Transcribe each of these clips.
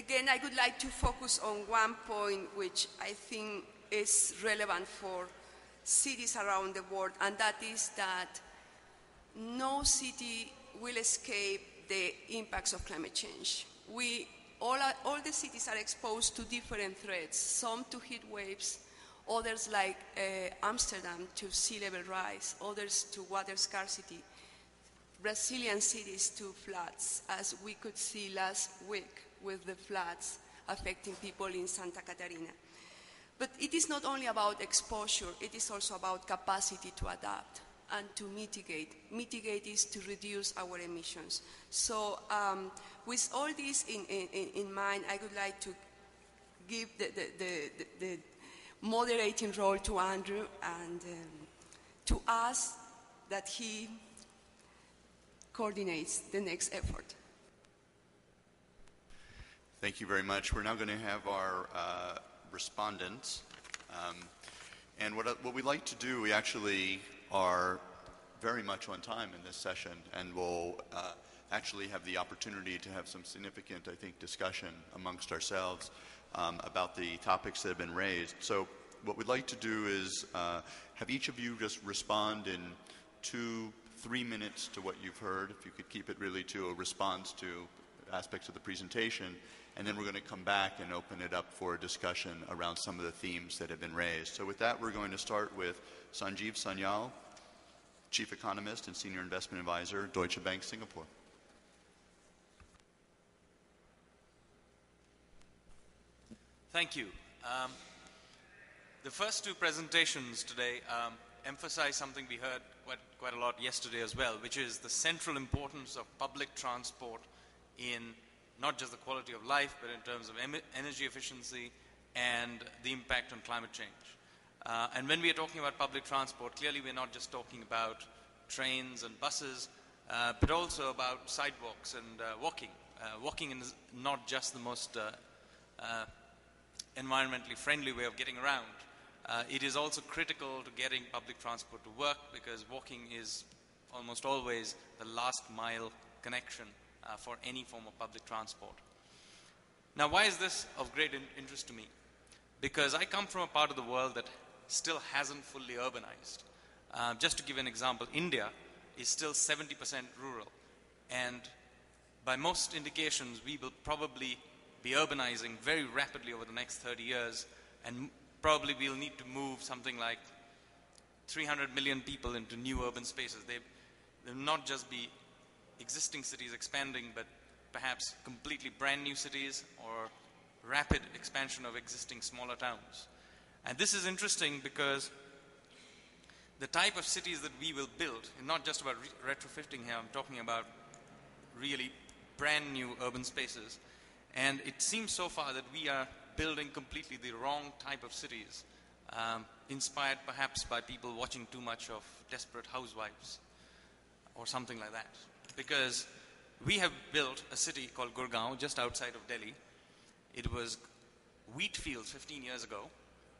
again, I would like to focus on one point which I think is relevant for cities around the world, and that is that no city will escape the impacts of climate change. All the cities are exposed to different threats, some to heat waves, others like Amsterdam to sea level rise, others to water scarcity, Brazilian cities to floods, as we could see last week with the floods affecting people in Santa Catarina. But it is not only about exposure, it is also about capacity to adapt and to mitigate. Mitigate is to reduce our emissions. So with all this in mind, I would like to give the moderating role to Andrew and to ask that he coordinates the next effort. Thank you very much. We're now going to have our respondents. And what we'd like to do, we actually are very much on time in this session, and we'll actually have the opportunity to have some significant, I think, discussion amongst ourselves about the topics that have been raised. So what we'd like to do is have each of you just respond in 2-3 minutes to what you've heard, if you could keep it really to a response to aspects of the presentation, and then we're going to come back and open it up for a discussion around some of the themes that have been raised. So with that, we're going to start with Sanjeev Sanyal, Chief Economist and Senior Investment Advisor, Deutsche Bank, Singapore. Thank you. The first two presentations today emphasize something we heard quite a lot yesterday as well, which is the central importance of public transport in not just the quality of life, but in terms of energy efficiency and the impact on climate change. And when we are talking about public transport, clearly we're not just talking about trains and buses, but also about sidewalks and walking. Walking is not just the most environmentally friendly way of getting around. It is also critical to getting public transport to work, because walking is almost always the last mile connection for any form of public transport. Now, why is this of great interest to me? Because I come from a part of the world that still hasn't fully urbanized. Just to give an example, India is still 70% rural, and by most indications we will probably be urbanizing very rapidly over the next 30 years, and probably we'll need to move something like 300 million people into new urban spaces. They will not just be existing cities expanding, but perhaps completely brand new cities or rapid expansion of existing smaller towns. And this is interesting because the type of cities that we will build, and not just about retrofitting here, I'm talking about really brand new urban spaces. And it seems so far that we are building completely the wrong type of cities, inspired perhaps by people watching too much of Desperate Housewives or something like that. Because we have built a city called Gurgaon just outside of Delhi. It was wheat fields 15 years ago.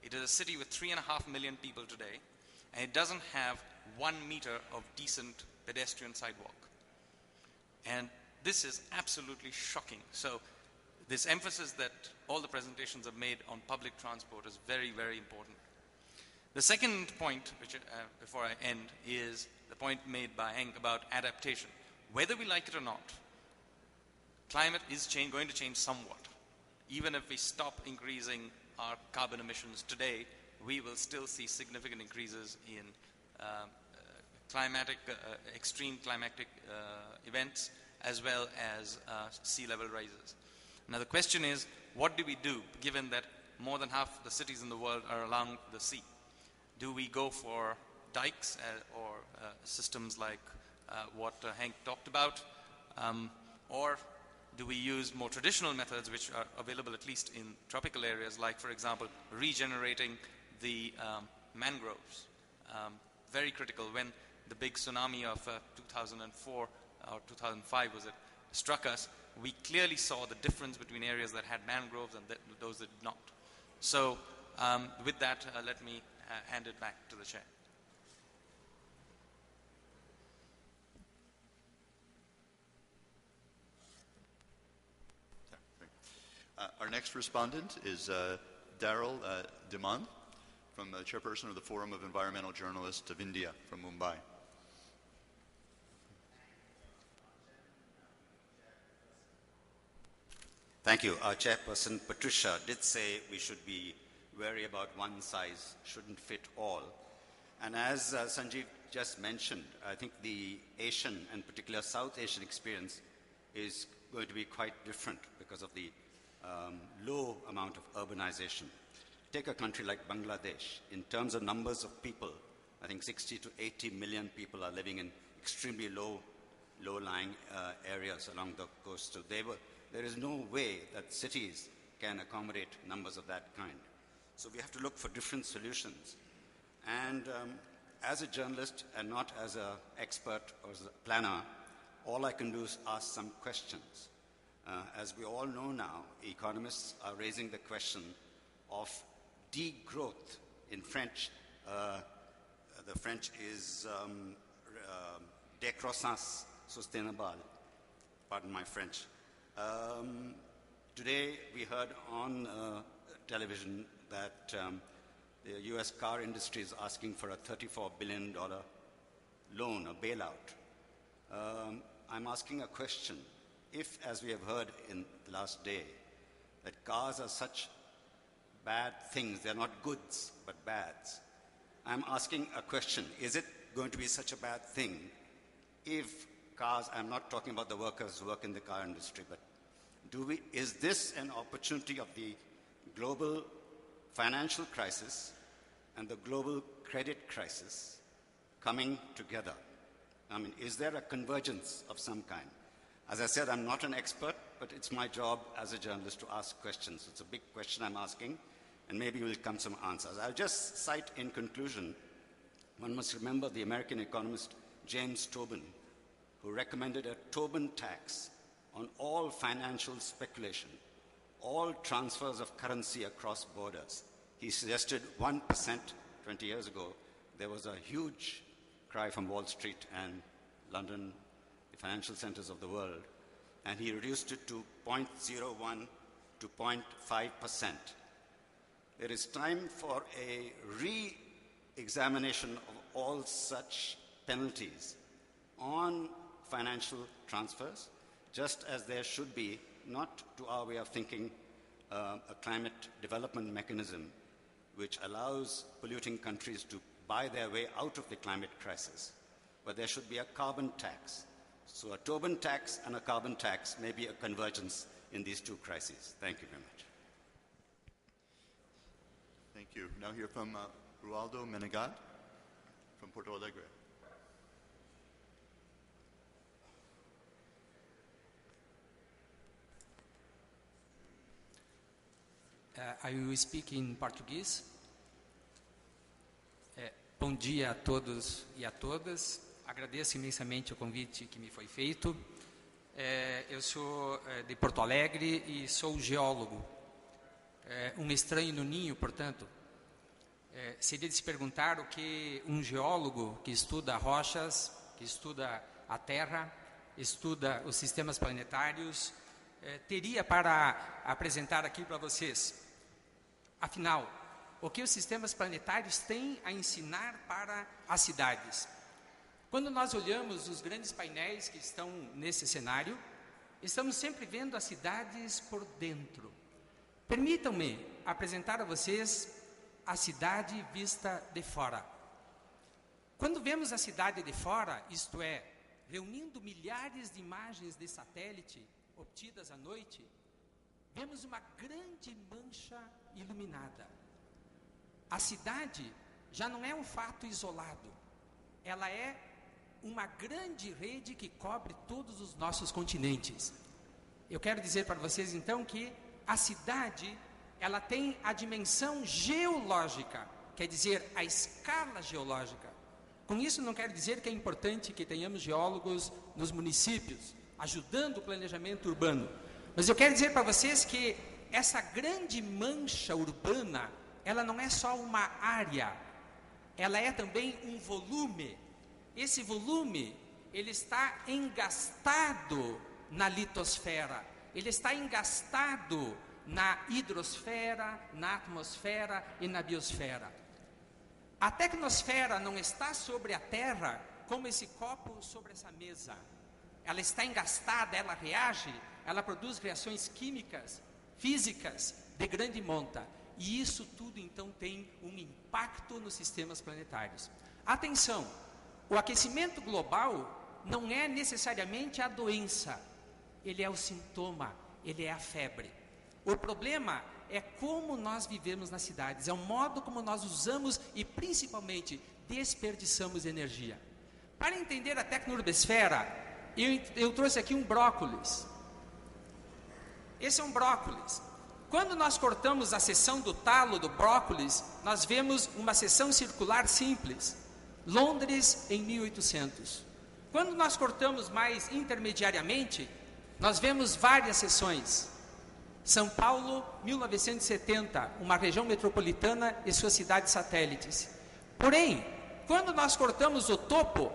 It is a city with 3.5 million people today, and it doesn't have 1 meter of decent pedestrian sidewalk. And this is absolutely shocking. So this emphasis that all the presentations have made on public transport is very, very important. The second point, which before I end, is the point made by Henk about adaptation. Whether we like it or not, climate is going to change somewhat. Even if we stop increasing our carbon emissions today, we will still see significant increases in extreme climatic events, as well as sea level rises. Now the question is, what do we do, given that more than half the cities in the world are along the sea? Do we go for dikes or systems like what Henk talked about? Or do we use more traditional methods which are available at least in tropical areas, like, for example, regenerating the mangroves? Very critical. When the big tsunami of 2004 or 2005 struck us, we clearly saw the difference between areas that had mangroves and those that did not. So with that, let me hand it back to the chair. Our next respondent is Daryl Diman, from the chairperson of the Forum of Environmental Journalists of India from Mumbai. Thank you. Our chairperson, Patricia, did say we should be wary about one size shouldn't fit all. And as Sanjeev just mentioned, I think the Asian, and particular South Asian experience is going to be quite different because of the low amount of urbanization. Take a country like Bangladesh. In terms of numbers of people, I think 60 to 80 million people are living in extremely low-lying areas along the coast. So there is no way that cities can accommodate numbers of that kind. So we have to look for different solutions. And as a journalist and not as an expert or as a planner, all I can do is ask some questions. As we all know now, economists are raising the question of degrowth. In French, the French is décroissance sustainable. Pardon my French. Today we heard on television that the US car industry is asking for a $34 billion loan, a bailout. I'm asking a question. If, as we have heard in the last day, that cars are such bad things, they're not goods, but bads, I'm asking a question. Is it going to be such a bad thing if cars, I'm not talking about the workers who work in the car industry, but is this an opportunity of the global financial crisis and the global credit crisis coming together? I mean, is there a convergence of some kind? As I said, I'm not an expert, but it's my job as a journalist to ask questions. It's a big question I'm asking, and maybe will come some answers. I'll just cite in conclusion, one must remember the American economist James Tobin, who recommended a Tobin tax on all financial speculation, all transfers of currency across borders. He suggested 1% 20 years ago. There was a huge cry from Wall Street and London, the financial centers of the world, and he reduced it to 0.01 to 0.5%. There is time for a re-examination of all such penalties on financial transfers, just as there should be, not to our way of thinking, a climate development mechanism which allows polluting countries to buy their way out of the climate crisis. But there should be a carbon tax. So a Tobin tax and a carbon tax may be a convergence in these two crises. Thank you very much. Thank you. Now hear from Rualdo Menegat from Porto Alegre. I will speak in Português. Bom dia a todos e a todas. Agradeço imensamente o convite que me foi feito. Eu sou de Porto Alegre e sou geólogo. Um estranho no ninho, portanto. Seria de se perguntar o que um geólogo que estuda rochas, que estuda a Terra, estuda os sistemas planetários, teria para apresentar aqui para vocês. Afinal, o que os sistemas planetários têm a ensinar para as cidades? Quando nós olhamos os grandes painéis que estão nesse cenário, estamos sempre vendo as cidades por dentro. Permitam-me apresentar a vocês a cidade vista de fora. Quando vemos a cidade de fora, isto é, reunindo milhares de imagens de satélite obtidas à noite, vemos uma grande mancha iluminada. A cidade já não é um fato isolado, ela é uma grande rede que cobre todos os nossos continentes. Eu quero dizer para vocês então que a cidade, ela tem a dimensão geológica, quer dizer, a escala geológica. Com isso não quero dizer que é importante que tenhamos geólogos nos municípios, ajudando o planejamento urbano. Mas eu quero dizer para vocês que essa grande mancha urbana, ela não é só uma área, ela é também um volume. Esse volume, ele está engastado na litosfera, ele está engastado na hidrosfera, na atmosfera e na biosfera. A tecnosfera não está sobre a Terra como esse copo sobre essa mesa. Ela está engastada, ela reage, ela produz reações químicas, físicas de grande monta. E isso tudo, então, tem um impacto nos sistemas planetários. Atenção, o aquecimento global não é necessariamente a doença, ele é o sintoma, ele é a febre. O problema é como nós vivemos nas cidades, é o modo como nós usamos e, principalmente, desperdiçamos energia. Para entender a tecno-urbesfera, eu trouxe aqui um brócolis. Esse é um brócolis. Quando nós cortamos a seção do talo do brócolis, nós vemos uma seção circular simples. Londres em 1800. Quando nós cortamos mais intermediariamente, nós vemos várias seções. São Paulo, 1970, uma região metropolitana e suas cidades satélites. Porém, quando nós cortamos o topo,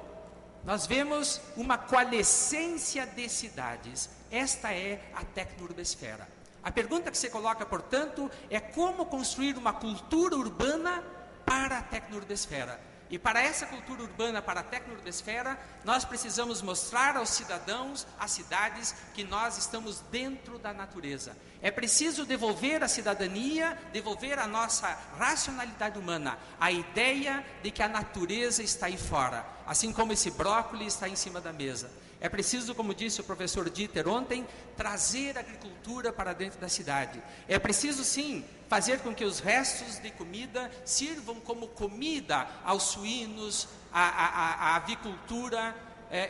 nós vemos uma coalescência de cidades. Esta é a tecno-urbesfera. A pergunta que se coloca, portanto, é como construir uma cultura urbana para a tecno-urbesfera. E para essa cultura urbana, para a tecno-urbesfera, nós precisamos mostrar aos cidadãos, às cidades, que nós estamos dentro da natureza. É preciso devolver a cidadania, devolver a nossa racionalidade humana, a ideia de que a natureza está aí fora, assim como esse brócolis está em cima da mesa. É preciso, como disse o professor Dieter ontem, trazer a agricultura para dentro da cidade. É preciso, sim, fazer com que os restos de comida sirvam como comida aos suínos, à avicultura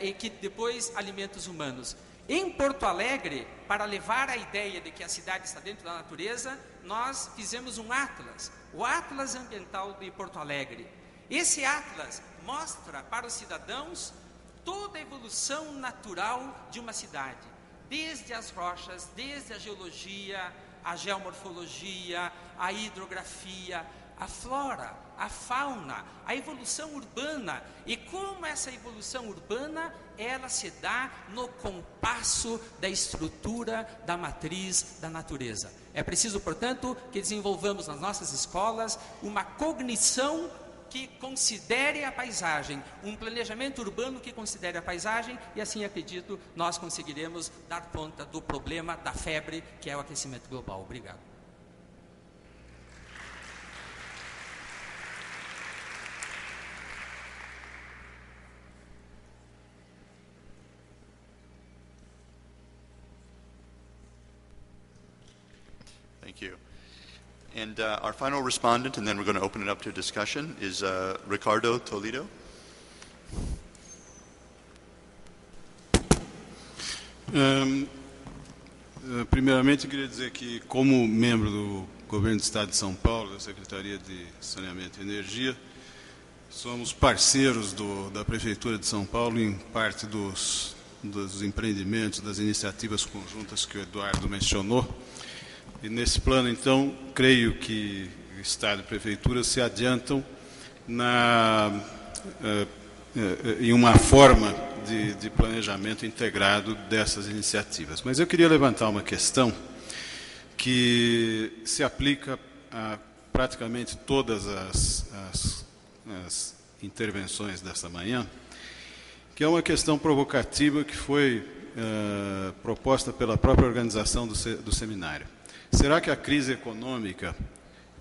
e que depois alimenta os humanos. Em Porto Alegre, para levar a ideia de que a cidade está dentro da natureza, nós fizemos um atlas, o Atlas Ambiental de Porto Alegre. Esse atlas mostra para os cidadãos toda a evolução natural de uma cidade, desde as rochas, desde a geologia, a geomorfologia, a hidrografia, a flora, a fauna, a evolução urbana, e como essa evolução urbana, ela se dá no compasso da estrutura da matriz da natureza. É preciso, portanto, que desenvolvamos nas nossas escolas uma cognição que considere a paisagem, um planejamento urbano que considere a paisagem, e assim, acredito, nós conseguiremos dar conta do problema da febre, que é o aquecimento global. Obrigado. Thank you. And our final respondent, and then we're going to open it up to discussion, is Ricardo Toledo. Primeiramente, eu queria dizer que, como membro do Governo do Estado de São Paulo, da Secretaria de Saneamento e Energia, somos parceiros da Prefeitura de São Paulo em parte dos empreendimentos, das iniciativas conjuntas que o Eduardo mencionou. E nesse plano, então, creio que o Estado e a Prefeitura se adiantam em uma forma de planejamento integrado dessas iniciativas. Mas eu queria levantar uma questão que se aplica a praticamente todas as intervenções dessa manhã, que é uma questão provocativa que foi proposta pela própria organização do seminário. Será que a crise econômica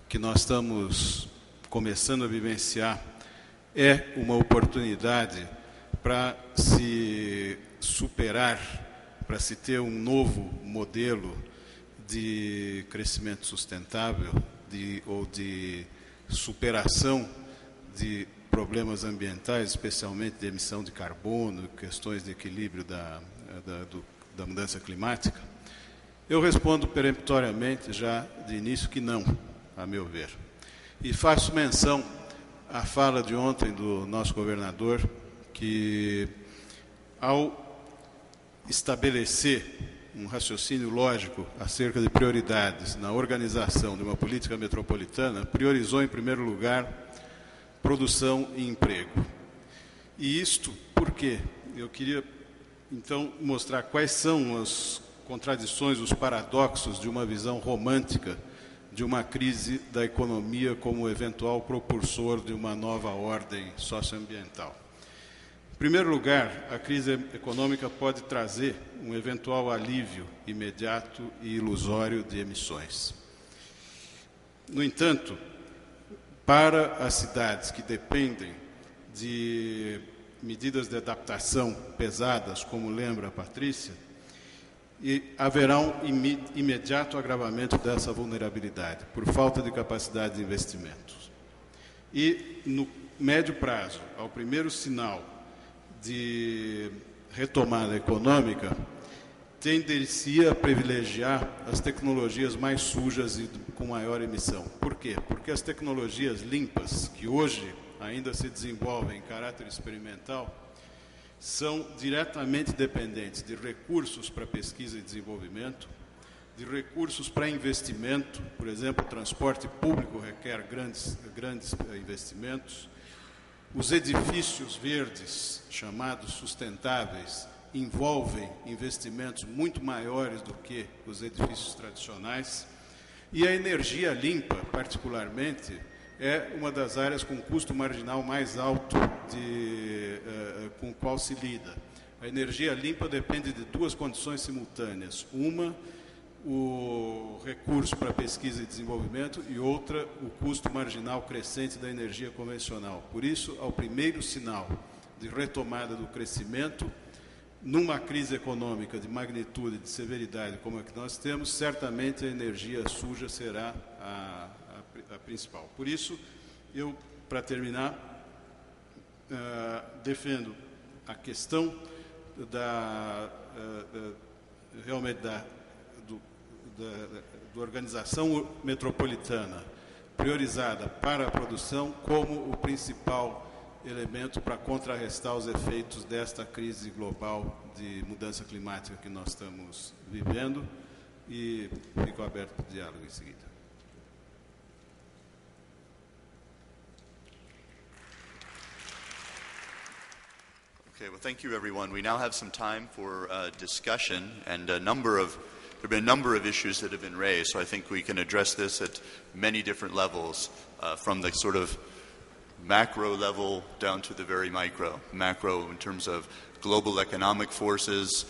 que nós estamos começando a vivenciar é uma oportunidade para se superar, para se ter um novo modelo de crescimento sustentável ou de superação de problemas ambientais, especialmente de emissão de carbono, questões de equilíbrio da mudança climática? Eu respondo peremptoriamente, já de início, que não, a meu ver. E faço menção à fala de ontem do nosso governador, que, ao estabelecer um raciocínio lógico acerca de prioridades na organização de uma política metropolitana, priorizou, em primeiro lugar, produção e emprego. E isto por quê? Eu queria, então, mostrar quais são contradições, os paradoxos de uma visão romântica de uma crise da economia como eventual propulsor de uma nova ordem socioambiental. Em primeiro lugar, a crise econômica pode trazer um eventual alívio imediato e ilusório de emissões. No entanto, para as cidades que dependem de medidas de adaptação pesadas, como lembra a Patrícia, e haverá um imediato agravamento dessa vulnerabilidade, por falta de capacidade de investimentos. E, no médio prazo, ao primeiro sinal de retomada econômica, tendencia a privilegiar as tecnologias mais sujas e com maior emissão. Por quê? Porque as tecnologias limpas, que hoje ainda se desenvolvem em caráter experimental, são diretamente dependentes de recursos para pesquisa e desenvolvimento, de recursos para investimento. Por exemplo, o transporte público requer grandes investimentos. Os edifícios verdes, chamados sustentáveis, envolvem investimentos muito maiores do que os edifícios tradicionais. E a energia limpa, particularmente, é uma das áreas com custo marginal mais alto com o qual se lida. A energia limpa depende de duas condições simultâneas. Uma, o recurso para pesquisa e desenvolvimento, e outra, o custo marginal crescente da energia convencional. Por isso, ao primeiro sinal de retomada do crescimento, numa crise econômica de magnitude e de severidade como a que nós temos, certamente a energia suja será a principal. Por isso, eu, para terminar, defendo a questão realmente da organização metropolitana priorizada para a produção como o principal elemento para contrarrestar os efeitos desta crise global de mudança climática que nós estamos vivendo, e fico aberto para o diálogo em seguida. Okay, well, thank you, everyone. We now have some time for discussion, and there have been a number of issues that have been raised, so I think we can address this at many different levels, from the sort of macro level down to the very micro. Macro in terms of global economic forces,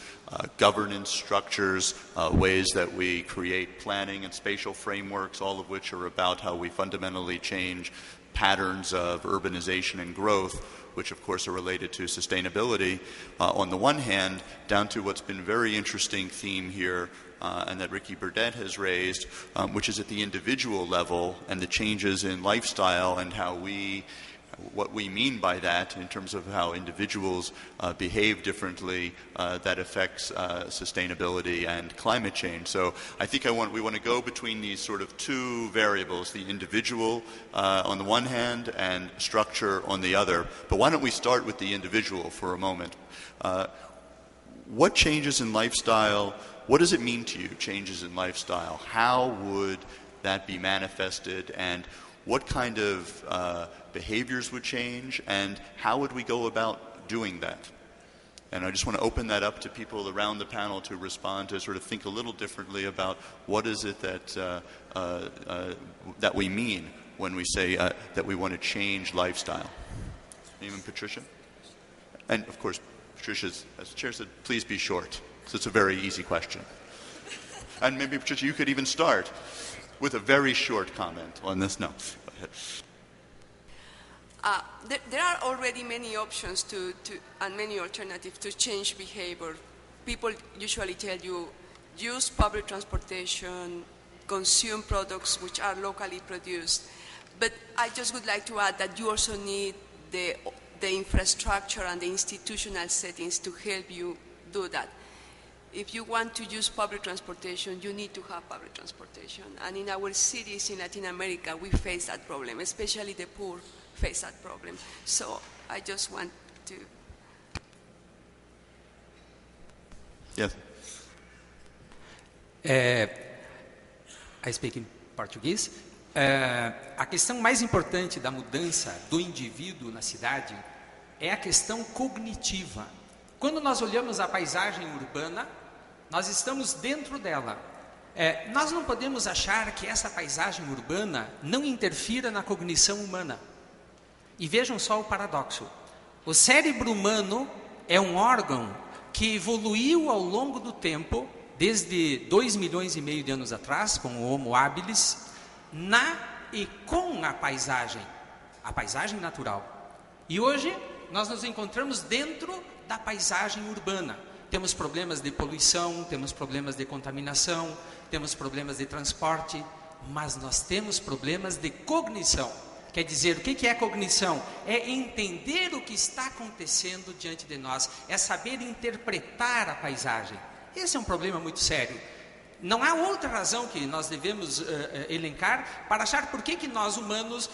governance structures, ways that we create planning and spatial frameworks, all of which are about how we fundamentally change patterns of urbanization and growth, which of course are related to sustainability, on the one hand, down to what's been a very interesting theme here, and that Ricky Burdett has raised, which is at the individual level and the changes in lifestyle and what we mean by that in terms of how individuals behave differently that affects sustainability and climate change. So I think we want to go between these sort of two variables, the individual on the one hand and structure on the other. But why don't we start with the individual for a moment? What changes in lifestyle, what does it mean to you, changes in lifestyle? How would that be manifested, and what kind of behaviors would change, and how would we go about doing that? And I just want to open that up to people around the panel to respond, to sort of think a little differently about what is it that that we mean when we say that we want to change lifestyle. Even Patricia? And of course, Patricia, as the chair said, please be short. So it's a very easy question. And maybe, Patricia, you could even start with a very short comment on this. No, go ahead. There are already many options and many alternatives to change behavior. People usually tell you, use public transportation, consume products which are locally produced. But I just would like to add that you also need the infrastructure and the institutional settings to help you do that. If you want to use public transportation, you need to have public transportation. And in our cities in Latin America, we face that problem, especially the poor face that problem. So I just want to... Yes. I speak in português. A questão mais importante da mudança do indivíduo na cidade é a questão cognitiva. Quando nós olhamos a paisagem urbana, nós estamos dentro dela. Nós não podemos achar que essa paisagem urbana não interfira na cognição humana. E vejam só o paradoxo. O cérebro humano é um órgão que evoluiu ao longo do tempo, desde 2,5 milhões de anos atrás, com o Homo habilis, na e com a paisagem natural. E hoje nós nos encontramos dentro da paisagem urbana. Temos problemas de poluição, temos problemas de contaminação, temos problemas de transporte, mas nós temos problemas de cognição. Quer dizer, o que é cognição? É entender o que está acontecendo diante de nós, é saber interpretar a paisagem. Esse é um problema muito sério. Não há outra razão que nós devemos elencar para achar por que nós humanos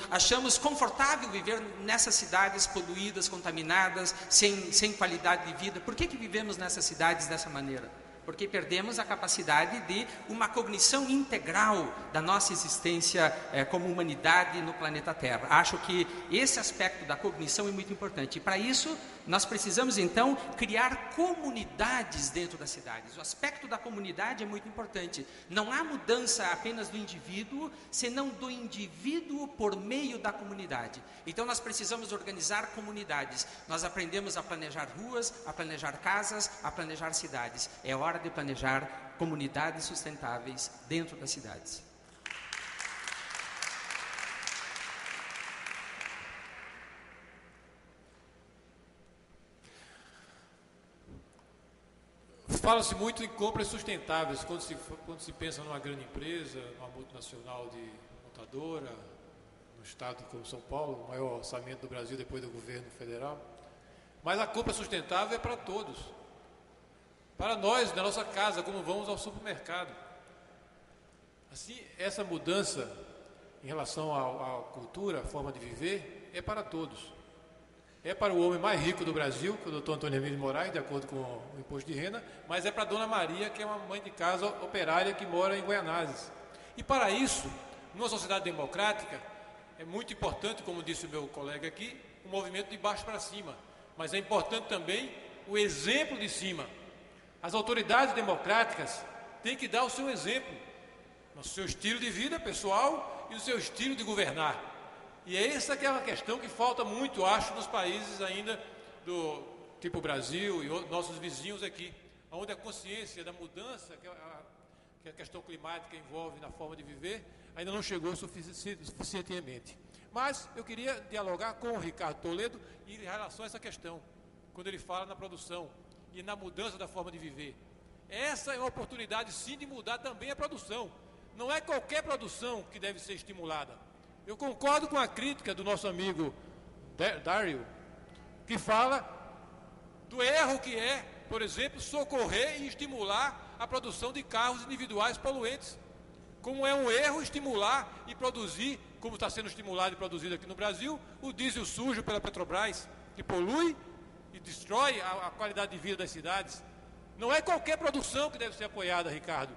achamos confortável viver nessas cidades poluídas, contaminadas, sem qualidade de vida. Por que vivemos nessas cidades dessa maneira? Porque perdemos a capacidade de uma cognição integral da nossa existência como humanidade no planeta Terra. Acho que esse aspecto da cognição é muito importante. E para isso, nós precisamos então criar comunidades dentro das cidades. O aspecto da comunidade é muito importante. Não há mudança apenas do indivíduo, senão do indivíduo por meio da comunidade. Então nós precisamos organizar comunidades. Nós aprendemos a planejar ruas, a planejar casas, a planejar cidades. É hora de planejar comunidades sustentáveis dentro das cidades. Fala-se muito em compras sustentáveis quando se pensa numa grande empresa, numa multinacional de montadora, no estado como São Paulo, o maior orçamento do Brasil depois do governo federal. Mas a compra sustentável é para todos. Para nós, na nossa casa, como vamos ao supermercado. Assim, essa mudança em relação à cultura, à forma de viver, é para todos. É para o homem mais rico do Brasil, que é o doutor Antônio Emílio de Moraes, de acordo com o imposto de renda, mas é para a dona Maria, que é uma mãe de casa operária que mora em Guaianazes. E para isso, numa sociedade democrática, é muito importante, como disse o meu colega aqui, o movimento de baixo para cima. Mas é importante também o exemplo de cima. As autoridades democráticas têm que dar o seu exemplo, no seu estilo de vida pessoal e no seu estilo de governar. E essa que é uma questão que falta muito, acho, nos países ainda do tipo Brasil e nossos vizinhos aqui, onde a consciência da mudança que a questão climática envolve na forma de viver, ainda não chegou suficientemente. Mas eu queria dialogar com o Ricardo Toledo em relação a essa questão, quando ele fala na produção e na mudança da forma de viver. Essa é uma oportunidade, sim, de mudar também a produção. Não é qualquer produção que deve ser estimulada. Eu concordo com a crítica do nosso amigo Dario, que fala do erro que é, por exemplo, socorrer e estimular a produção de carros individuais poluentes. Como é um erro estimular e produzir, como está sendo estimulado e produzido aqui no Brasil, o diesel sujo pela Petrobras, que polui e destrói a qualidade de vida das cidades. Não é qualquer produção que deve ser apoiada, Ricardo.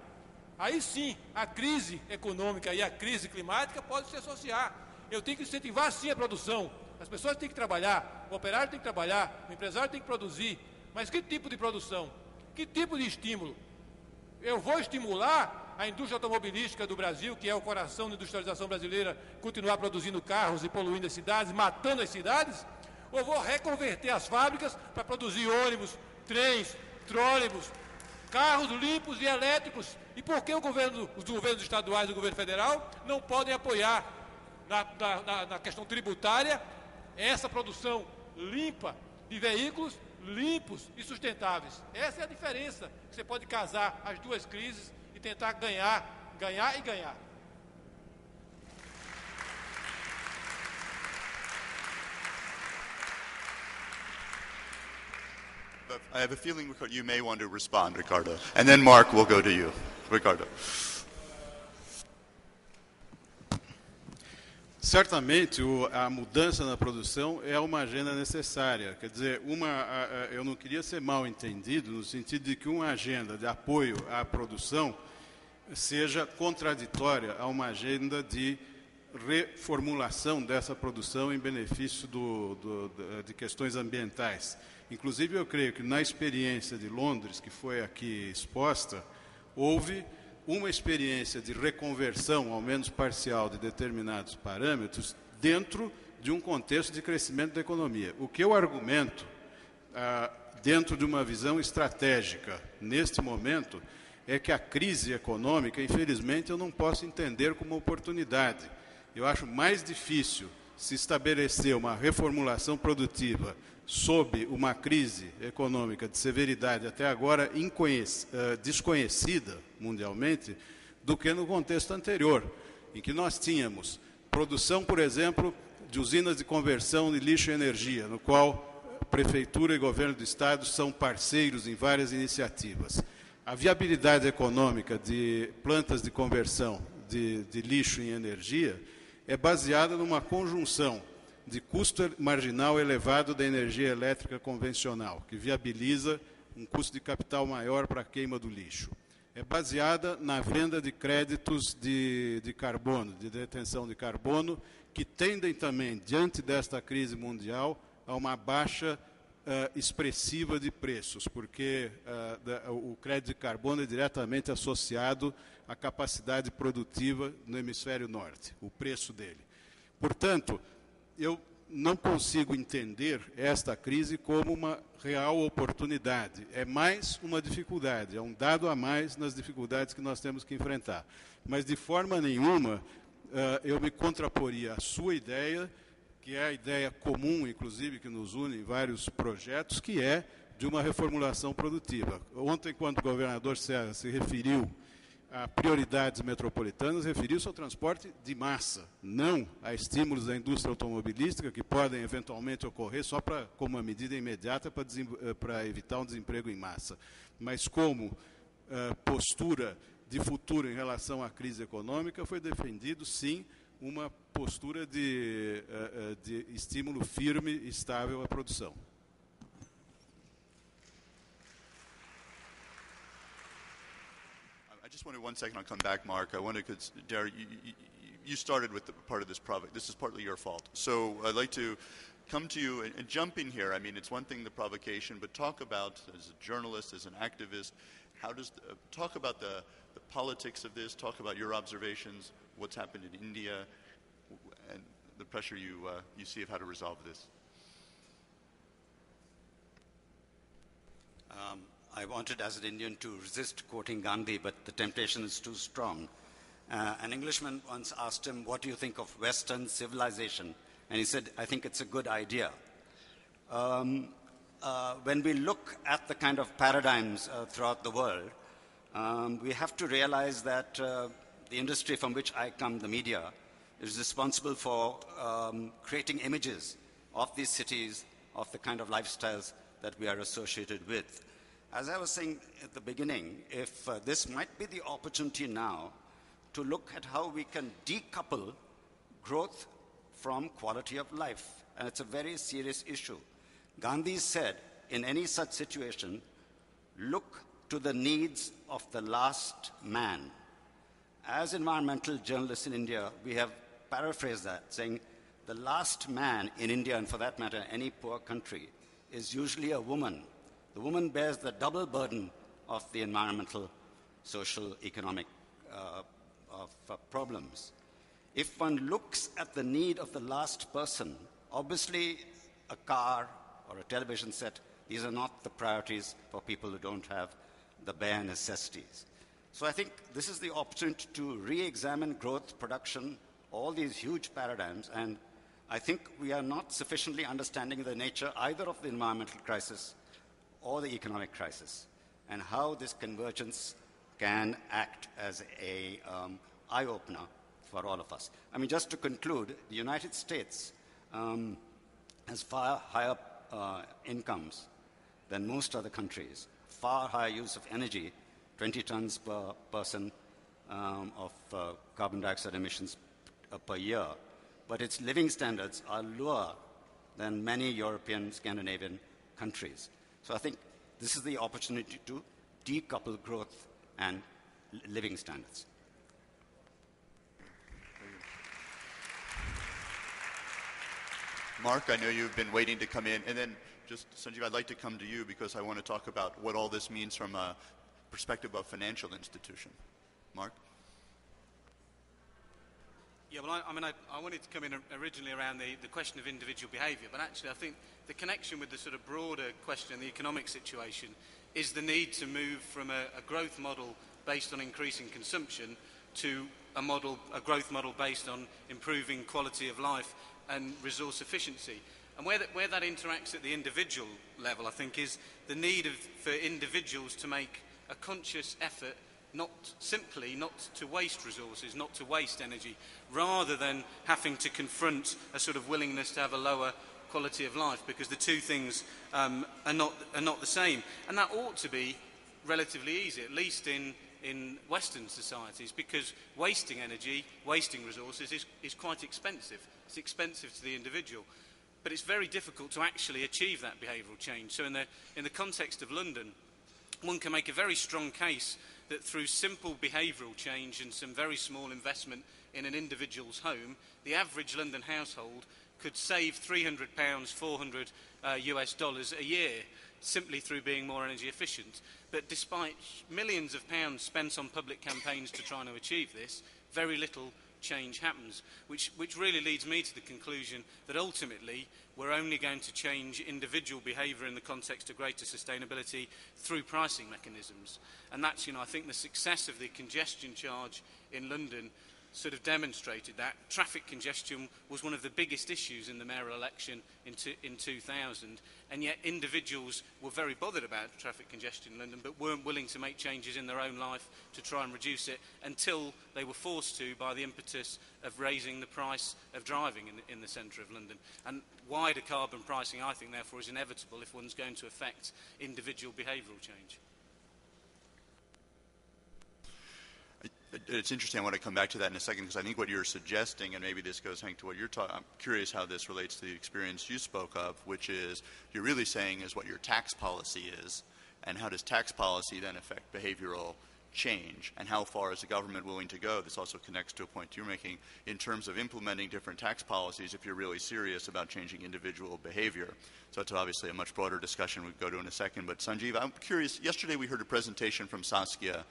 Aí sim, a crise econômica e a crise climática podem se associar. Eu tenho que incentivar sim a produção. As pessoas têm que trabalhar, o operário tem que trabalhar, o empresário tem que produzir. Mas que tipo de produção? Que tipo de estímulo? Eu vou estimular a indústria automobilística do Brasil, que é o coração da industrialização brasileira, continuar produzindo carros e poluindo as cidades, matando as cidades? Ou vou reconverter as fábricas para produzir ônibus, trens, trólebus, carros limpos e elétricos? E por que os governos estaduais e o governo federal não podem apoiar na questão tributária essa produção limpa de veículos limpos e sustentáveis? Essa é a diferença, que você pode casar as duas crises e tentar ganhar e ganhar. I have a feeling you may want to respond, Ricardo. And then Mark will go to you. Ricardo. Certamente a mudança na produção é uma agenda necessária. Quer dizer, eu não queria ser mal entendido no sentido de que uma agenda de apoio à produção seja contraditória a uma agenda de reformulação dessa produção em benefício de questões ambientais. Inclusive, eu creio que na experiência de Londres, que foi aqui exposta, houve uma experiência de reconversão, ao menos parcial, de determinados parâmetros dentro de um contexto de crescimento da economia. O que eu argumento, dentro de uma visão estratégica, neste momento, é que a crise econômica, infelizmente, eu não posso entender como oportunidade. Eu acho mais difícil se estabelecer uma reformulação produtiva sob uma crise econômica de severidade até agora desconhecida mundialmente, do que no contexto anterior, em que nós tínhamos produção, por exemplo, de usinas de conversão de lixo e energia, no qual Prefeitura e Governo do Estado são parceiros em várias iniciativas. A viabilidade econômica de plantas de conversão de lixo em energia é baseada numa conjunção de custo marginal elevado da energia elétrica convencional, que viabiliza um custo de capital maior para a queima do lixo. É baseada na venda de créditos de carbono, de detenção de carbono, que tendem também, diante desta crise mundial, a uma baixa expressiva de preços, porque o crédito de carbono é diretamente associado à capacidade produtiva no hemisfério norte, o preço dele. Portanto, eu não consigo entender esta crise como uma real oportunidade. É mais uma dificuldade, é um dado a mais nas dificuldades que nós temos que enfrentar. Mas, de forma nenhuma, eu me contraporia à sua ideia, que é a ideia comum, inclusive, que nos une em vários projetos, que é de uma reformulação produtiva. Ontem, quando o governador Serra se referiu a prioridades metropolitanas, referiu-se ao transporte de massa, não a estímulos da indústria automobilística, que podem eventualmente ocorrer só como uma medida imediata para evitar um desemprego em massa, mas como postura de futuro em relação à crise econômica, foi defendido, sim, uma postura de estímulo firme e estável à produção. I just wanted 1 second. I'll come back, Mark. I wanted, because Darren, you started with part of this project. This is partly your fault. So I'd like to come to you and jump in here. I mean, it's one thing, the provocation, but talk about, as a journalist, as an activist, talk about the politics of this, talk about your observations, what's happened in India, and the pressure you see of how to resolve this. I wanted, as an Indian, to resist quoting Gandhi, but the temptation is too strong. An Englishman once asked him, "What do you think of Western civilization?" And he said, "I think it's a good idea." When we look at the kind of paradigms throughout the world, we have to realize that the industry from which I come, the media, is responsible for creating images of these cities, of the kind of lifestyles that we are associated with. As I was saying at the beginning, if this might be the opportunity now to look at how we can decouple growth from quality of life, and it's a very serious issue. Gandhi said, in any such situation, look to the needs of the last man. As environmental journalists in India, we have paraphrased that, saying the last man in India, and for that matter, any poor country, is usually a woman. The woman bears the double burden of the environmental, social, economic problems. If one looks at the need of the last person, obviously a car or a television set, these are not the priorities for people who don't have the bare necessities. So I think this is the opportunity to re-examine growth, production, all these huge paradigms, and I think we are not sufficiently understanding the nature either of the environmental crisis or the economic crisis, and how this convergence can act as a eye-opener for all of us. I mean, just to conclude, the United States has far higher incomes than most other countries, far higher use of energy, 20 tons per person of carbon dioxide emissions per year, but its living standards are lower than many European, Scandinavian countries. So I think this is the opportunity to decouple growth and living standards. Mark, I know you've been waiting to come in. And then just, Sanjeev, I'd like to come to you because I want to talk about what all this means from a perspective of financial institution. Mark? Yeah, well, I wanted to come in originally around the question of individual behaviour, but actually I think the connection with the sort of broader question in the economic situation is the need to move from a growth model based on increasing consumption to a growth model based on improving quality of life and resource efficiency. And where that interacts at the individual level, I think, is the need for individuals to make a conscious effort not to waste resources, not to waste energy, rather than having to confront a sort of willingness to have a lower quality of life, because the two things are not the same. And that ought to be relatively easy, at least in Western societies, because wasting energy, wasting resources is quite expensive. It's expensive to the individual. But it's very difficult to actually achieve that behavioural change. So in the context of London, one can make a very strong case that through simple behavioural change and some very small investment in an individual's home, the average London household could save £300, $400 US a year simply through being more energy efficient. But despite millions of pounds spent on public campaigns to try and achieve this, very little change happens, which really leads me to the conclusion that ultimately we're only going to change individual behaviour in the context of greater sustainability through pricing mechanisms. And that's, I think the success of the congestion charge in London sort of demonstrated that. Traffic congestion was one of the biggest issues in the mayoral election in 2000, and yet individuals were very bothered about traffic congestion in London, but weren't willing to make changes in their own life to try and reduce it until they were forced to by the impetus of raising the price of driving in the centre of London. And wider carbon pricing, I think, therefore, is inevitable if one's going to affect individual behavioural change. It's interesting. I want to come back to that in a second, because I think what you're suggesting, and maybe this goes, Hank, to what you're talking, I'm curious how this relates to the experience you spoke of, which is you're really saying is what your tax policy is, and how does tax policy then affect behavioral change, and how far is the government willing to go? This also connects to a point you're making in terms of implementing different tax policies if you're really serious about changing individual behavior. So it's obviously a much broader discussion we'll go to in a second. But Sanjeev, I'm curious, yesterday we heard a presentation from Saskia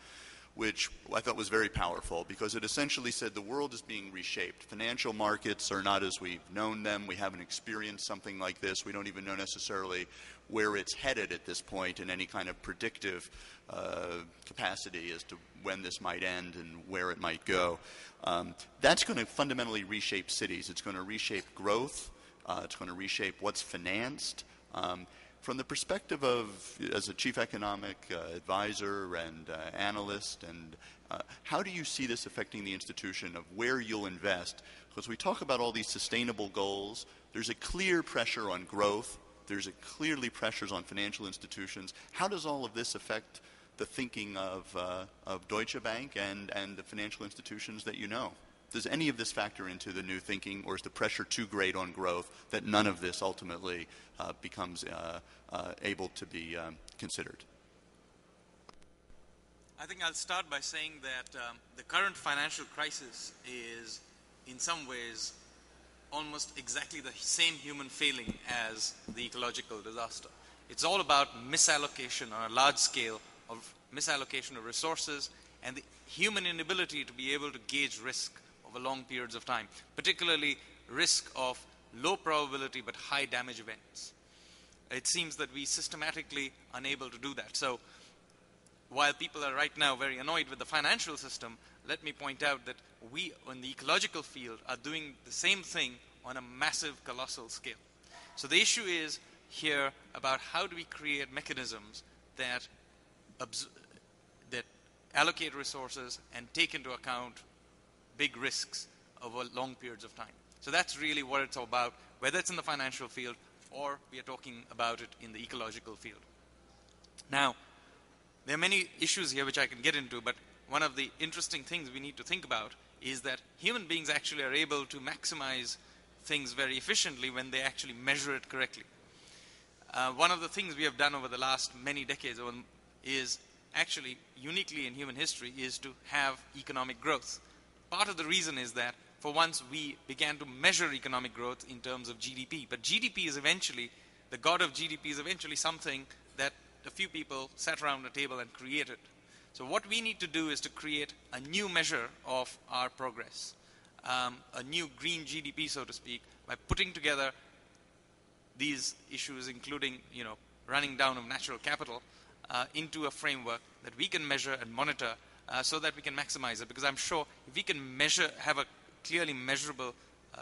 which I thought was very powerful, because it essentially said the world is being reshaped. Financial markets are not as we've known them. We haven't experienced something like this. We don't even know necessarily where it's headed at this point in any kind of predictive capacity as to when this might end and where it might go. That's going to fundamentally reshape cities. It's going to reshape growth. It's going to reshape what's financed. From the perspective of, as a chief economic advisor and analyst, and how do you see this affecting the institution of where you'll invest? Because we talk about all these sustainable goals. There's a clear pressure on growth. There's clearly pressures on financial institutions. How does all of this affect the thinking of Deutsche Bank and the financial institutions that you know? Does any of this factor into the new thinking, or is the pressure too great on growth that none of this ultimately becomes able to be considered? I think I'll start by saying that the current financial crisis is, in some ways, almost exactly the same human failing as the ecological disaster. It's all about misallocation on a large scale of misallocation of resources and the human inability to be able to gauge risk over long periods of time, particularly risk of low probability but high damage events. It seems that we systematically unable to do that. So while people are right now very annoyed with the financial system, let me point out that we in the ecological field are doing the same thing on a massive, colossal scale. So the issue is here about how do we create mechanisms that allocate resources and take into account big risks over long periods of time. So that's really what it's all about, whether it's in the financial field or we are talking about it in the ecological field. Now, there are many issues here which I can get into, but one of the interesting things we need to think about is that human beings actually are able to maximize things very efficiently when they actually measure it correctly. One of the things we have done over the last many decades is actually uniquely in human history is to have economic growth. Part of the reason is that for once we began to measure economic growth in terms of GDP. But GDP is eventually, the god of GDP is eventually something that a few people sat around a table and created. So what we need to do is to create a new measure of our progress, a new green GDP, so to speak, by putting together these issues, including, running down of natural capital, into a framework that we can measure and monitor so that we can maximize it. Because I'm sure if we can have a clearly measurable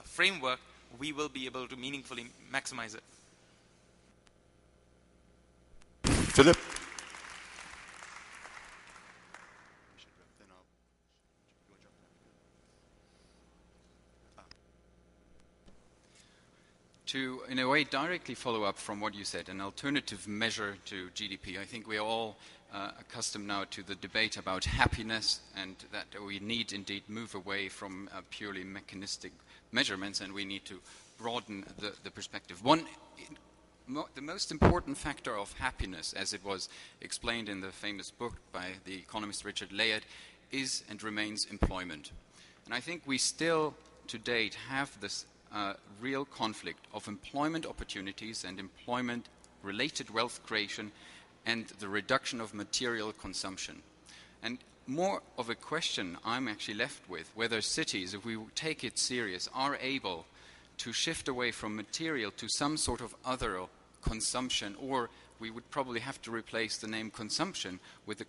framework, we will be able to meaningfully maximize it. Philip? To, in a way, directly follow up from what you said, an alternative measure to GDP. I think we are all accustomed now to the debate about happiness, and that we need indeed move away from purely mechanistic measurements, and we need to broaden the perspective. The most important factor of happiness, as it was explained in the famous book by the economist Richard Layard, is and remains employment. And I think we still, to date, have this real conflict of employment opportunities and employment-related wealth creation and the reduction of material consumption. And more of a question I'm actually left with, whether cities, if we take it serious, are able to shift away from material to some sort of other consumption, or we would probably have to replace the name consumption with the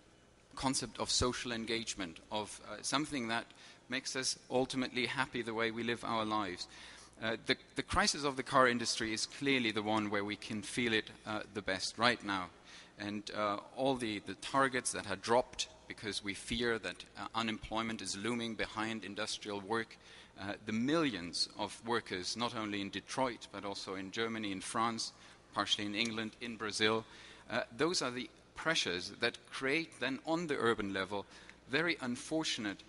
concept of social engagement, of something that makes us ultimately happy the way we live our lives. The crisis of the car industry is clearly the one where we can feel it the best right now. And all the targets that are dropped because we fear that unemployment is looming behind industrial work, the millions of workers, not only in Detroit, but also in Germany, in France, partially in England, in Brazil, those are the pressures that create then on the urban level very unfortunate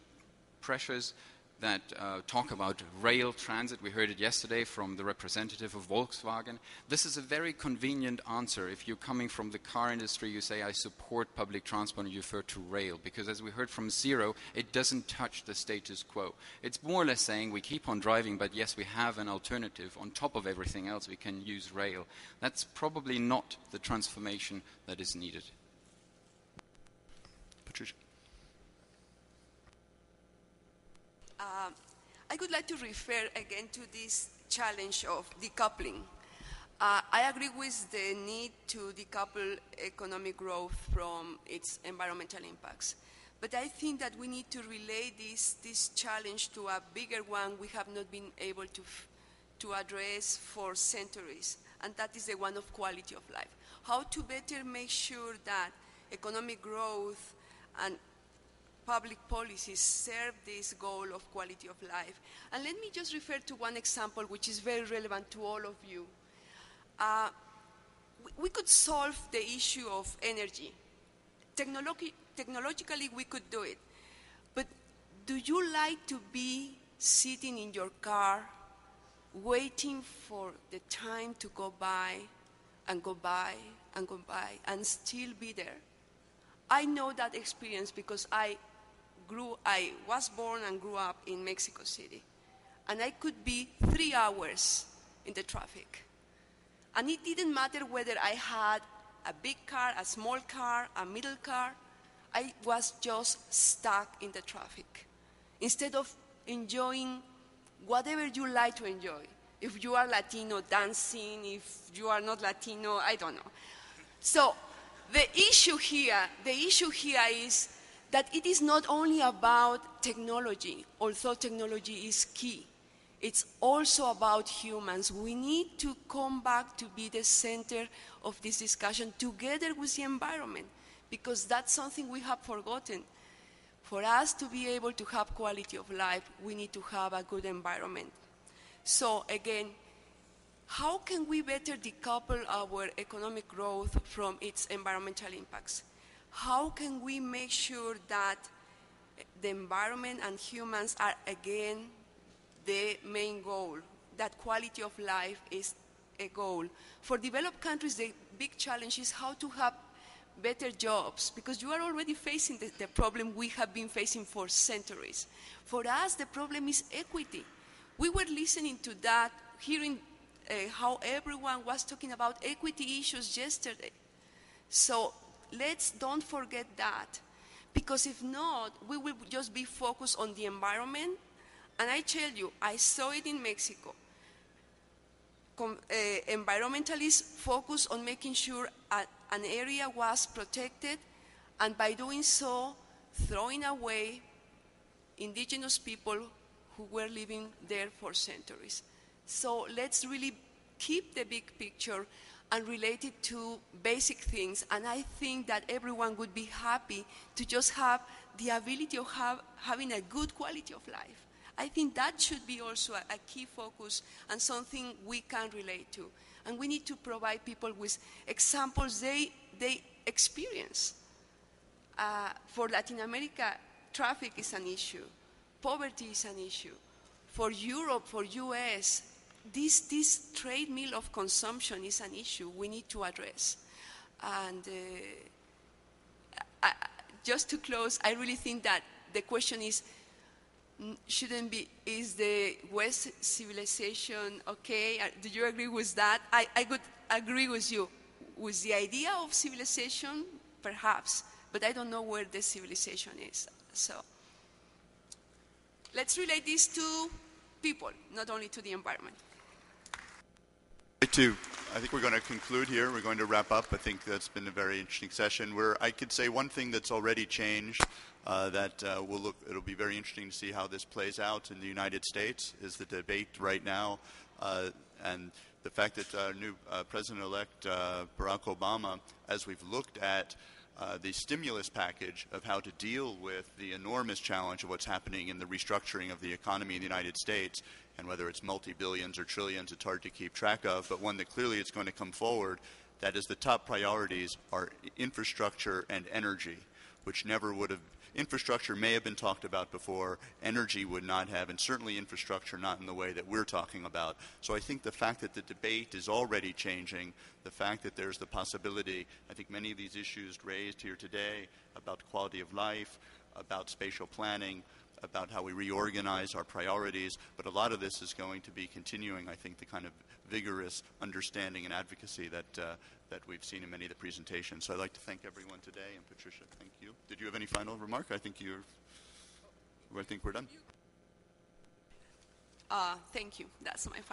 pressures that talk about rail transit. We heard it yesterday from the representative of Volkswagen. This is a very convenient answer. If you're coming from the car industry, you say, I support public transport, and you refer to rail. Because as we heard from Zero, it doesn't touch the status quo. It's more or less saying we keep on driving, but yes, we have an alternative. On top of everything else, we can use rail. That's probably not the transformation that is needed. Patricia? I would like to refer again to this challenge of decoupling. I agree with the need to decouple economic growth from its environmental impacts. But I think that we need to relay this challenge to a bigger one we have not been able to address for centuries, and that is the one of quality of life. How to better make sure that economic growth and public policies serve this goal of quality of life. And let me just refer to one example which is very relevant to all of you. We could solve the issue of energy. Technologically, we could do it. But do you like to be sitting in your car, waiting for the time to go by and go by and go by and still be there? I know that experience because I was born and grew up in Mexico City. And I could be 3 hours in the traffic. And it didn't matter whether I had a big car, a small car, a middle car. I was just stuck in the traffic. Instead of enjoying whatever you like to enjoy. If you are Latino, dancing. If you are not Latino, I don't know. So the issue here is that it is not only about technology, although technology is key. It's also about humans. We need to come back to be the center of this discussion together with the environment, because that's something we have forgotten. For us to be able to have quality of life, we need to have a good environment. So again, how can we better decouple our economic growth from its environmental impacts? How can we make sure that the environment and humans are, again, the main goal, that quality of life is a goal? For developed countries, the big challenge is how to have better jobs, because you are already facing the problem we have been facing for centuries. For us, the problem is equity. We were listening to that, hearing how everyone was talking about equity issues yesterday. So don't forget that, because if not, we will just be focused on the environment. And I tell you, I saw it in Mexico. Environmentalists focus on making sure an area was protected, and by doing so, throwing away indigenous people who were living there for centuries. So let's really keep the big picture and relate it to basic things. And I think that everyone would be happy to just have the ability of having a good quality of life. I think that should be also a key focus and something we can relate to. And we need to provide people with examples they experience. For Latin America, traffic is an issue. Poverty is an issue. For Europe, for US, this trade mill of consumption is an issue we need to address. And just to close, I really think that the question is, is the West civilization okay? Do you agree with that? I would agree with you. With the idea of civilization, perhaps, but I don't know where the civilization is. So let's relate this to people, not only to the environment. I think we're going to conclude here. We're going to wrap up. I think that's been a very interesting session. I could say one thing that's already changed it'll be very interesting to see how this plays out in the United States is the debate right now, and the fact that new President-elect Barack Obama, as we've looked at the stimulus package of how to deal with the enormous challenge of what's happening in the restructuring of the economy in the United States, and whether it's multi-billions or trillions, it's hard to keep track of, but one that clearly is going to come forward, that is the top priorities are infrastructure and energy, which never would have. Infrastructure may have been talked about before, energy would not have, and certainly infrastructure not in the way that we're talking about. So I think the fact that the debate is already changing, the fact that there's the possibility, I think many of these issues raised here today about quality of life, about spatial planning, about how we reorganize our priorities, but a lot of this is going to be continuing, I think, the kind of vigorous understanding and advocacy that we've seen in many of the presentations. So I'd like to thank everyone today, and Patricia, thank you. Did you have any final remark? I think we're done. Thank you. That's my final.